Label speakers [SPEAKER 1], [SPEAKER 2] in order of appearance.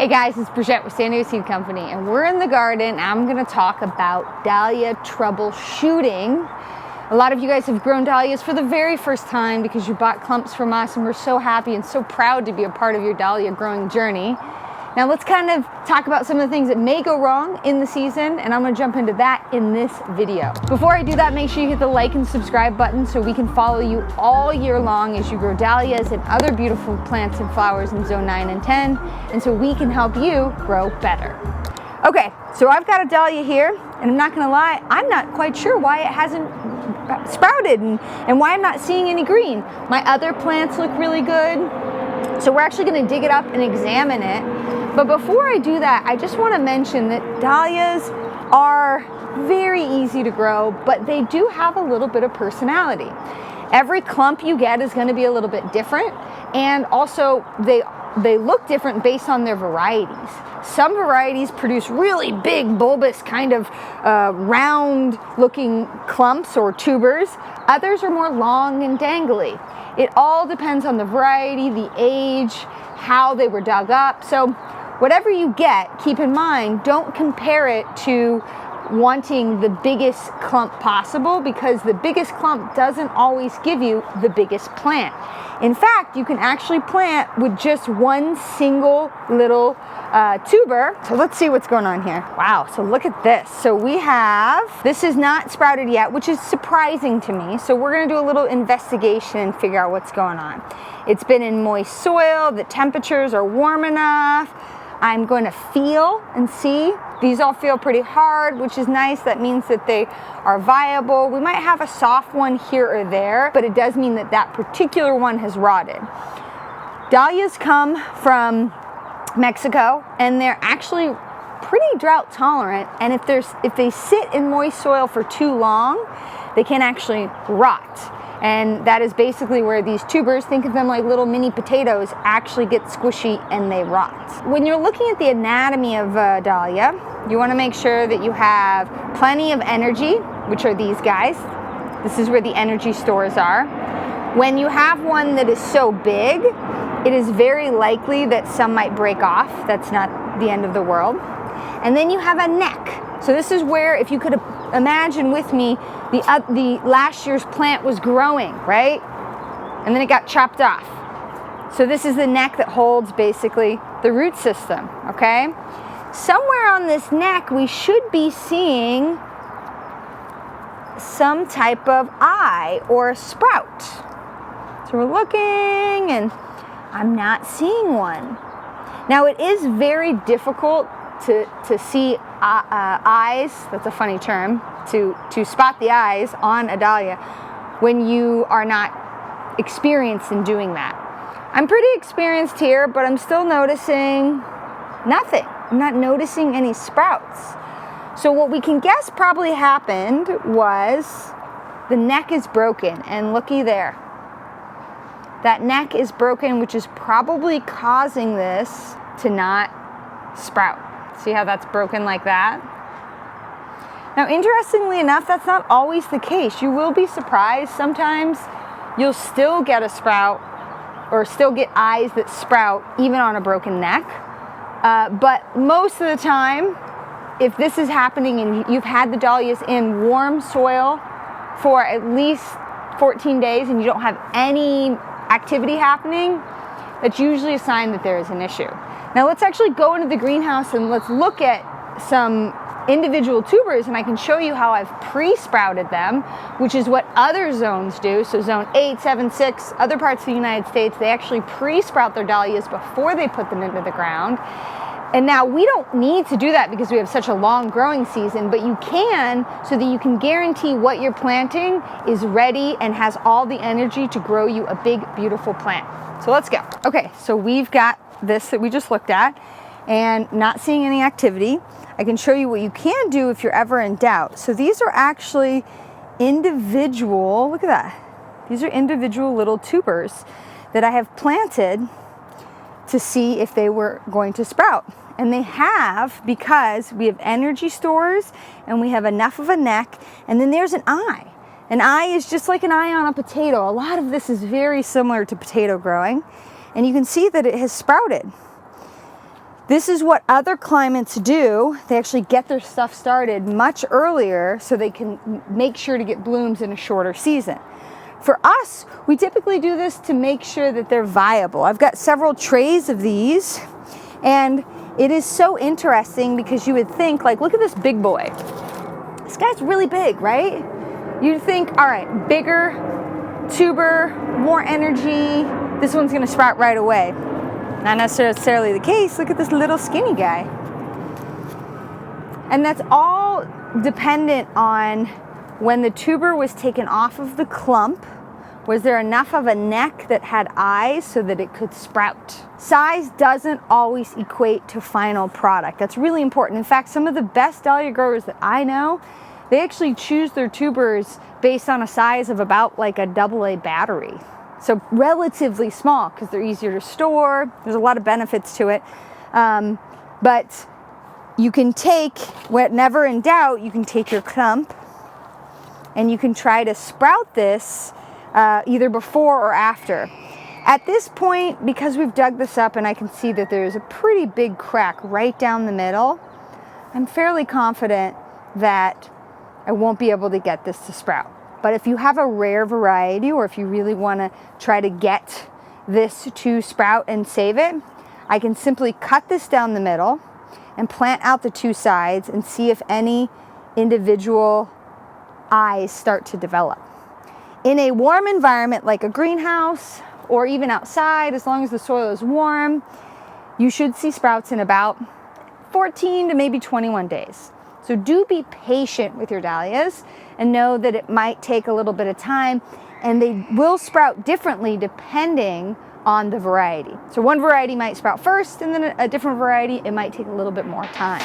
[SPEAKER 1] Hey guys, it's Brigitte with San Diego Seed Company, and we're in the garden. I'm going to talk about dahlia troubleshooting. A lot of you guys have grown dahlias for the very first time because you bought clumps from us, and we're so happy and so proud to be a part of your dahlia growing journey. Now let's kind of talk about some of the things that may go wrong in the season, and I'm going to jump into that in this video. Before I do that, make sure you hit the like and subscribe button so we can follow you all year long as you grow dahlias and other beautiful plants and flowers in zone 9 and 10, and so we can help you grow better. Okay, so I've got a dahlia here, and I'm not going to lie, I'm not quite sure why it hasn't sprouted and why I'm not seeing any green. My other plants look really good, so we're actually going to dig it up and examine it. But before I do that, I just want to mention that dahlias are very easy to grow, but they do have a little bit of personality. Every clump you get is going to be a little bit different, and also they look different based on their varieties. Some varieties produce really big, bulbous, kind of round looking clumps or tubers. Others are more long and dangly. It all depends on the variety, the age, how they were dug up. So whatever you get, keep in mind, don't compare it to wanting the biggest clump possible, because the biggest clump doesn't always give you the biggest plant. In fact, you can actually plant with just one single little tuber. So let's see what's going on here. Wow, so look at this. So this is not sprouted yet, which is surprising to me. So we're gonna do a little investigation and figure out what's going on. It's been in moist soil, the temperatures are warm enough. I'm going to feel and see. These all feel pretty hard, which is nice. That means that they are viable. We might have a soft one here or there, but it does mean that that particular one has rotted. Dahlias come from Mexico, and they're actually pretty drought tolerant. And if they sit in moist soil for too long, they can actually rot. And that is basically where these tubers, think of them like little mini potatoes, actually get squishy and they rot. When you're looking at the anatomy of a dahlia, you want to make sure that you have plenty of energy, which are these guys. This is where the energy stores are. When you have one that is so big, it is very likely that some might break off. That's not the end of the world. And then you have a neck. So this is where, if you could imagine with me, the last year's plant was growing, right? And then it got chopped off. So this is the neck that holds basically the root system, okay? Somewhere on this neck, we should be seeing some type of eye or a sprout. So we're looking, and I'm not seeing one. Now, it is very difficult to see eyes, that's a funny term, to spot the eyes on a dahlia when you are not experienced in doing that. I'm pretty experienced here, but I'm still noticing nothing. I'm not noticing any sprouts. So what we can guess probably happened was the neck is broken, and looky there. That neck is broken, which is probably causing this to not sprout. See how that's broken like that? Now, interestingly enough, that's not always the case. You will be surprised. Sometimes you'll still get a sprout or still get eyes that sprout even on a broken neck. But most of the time, if this is happening and you've had the dahlias in warm soil for at least 14 days and you don't have any activity happening, that's usually a sign that there is an issue. Now let's actually go into the greenhouse and let's look at some individual tubers, and I can show you how I've pre-sprouted them, which is what other zones do. So zone 8, 7, 6, other parts of the United States, they actually pre-sprout their dahlias before they put them into the ground. And now we don't need to do that because we have such a long growing season, but you can, so that you can guarantee what you're planting is ready and has all the energy to grow you a big, beautiful plant. So let's go. Okay, so we've got this that we just looked at and not seeing any activity. I can show you what you can do if you're ever in doubt. So these are actually individual, look at that. These are individual little tubers that I have planted to see if they were going to sprout. And they have, because we have energy stores and we have enough of a neck, and then there's an eye. An eye is just like an eye on a potato. A lot of this is very similar to potato growing. And you can see that it has sprouted. This is what other climates do. They actually get their stuff started much earlier so they can make sure to get blooms in a shorter season. For us, we typically do this to make sure that they're viable. I've got several trays of these, and it is so interesting because you would think, like, look at this big boy. This guy's really big, right? You'd think, all right, bigger, tuber, more energy, this one's gonna sprout right away. Not necessarily the case. Look at this little skinny guy. And that's all dependent on when the tuber was taken off of the clump. Was there enough of a neck that had eyes so that it could sprout? Size doesn't always equate to final product. That's really important. In fact, some of the best dahlia growers that I know, they actually choose their tubers based on a size of about like a AA battery. So relatively small because they're easier to store. There's a lot of benefits to it. But you can take, whenever in doubt, you can take your clump and you can try to sprout this either before or after. At this point, because we've dug this up and I can see that there's a pretty big crack right down the middle, I'm fairly confident that I won't be able to get this to sprout. But if you have a rare variety, or if you really want to try to get this to sprout and save it, I can simply cut this down the middle and plant out the two sides and see if any individual eyes start to develop. In a warm environment like a greenhouse or even outside, as long as the soil is warm, you should see sprouts in about 14 to maybe 21 days. So do be patient with your dahlias and know that it might take a little bit of time, and they will sprout differently depending on the variety. So one variety might sprout first, and then a different variety, it might take a little bit more time.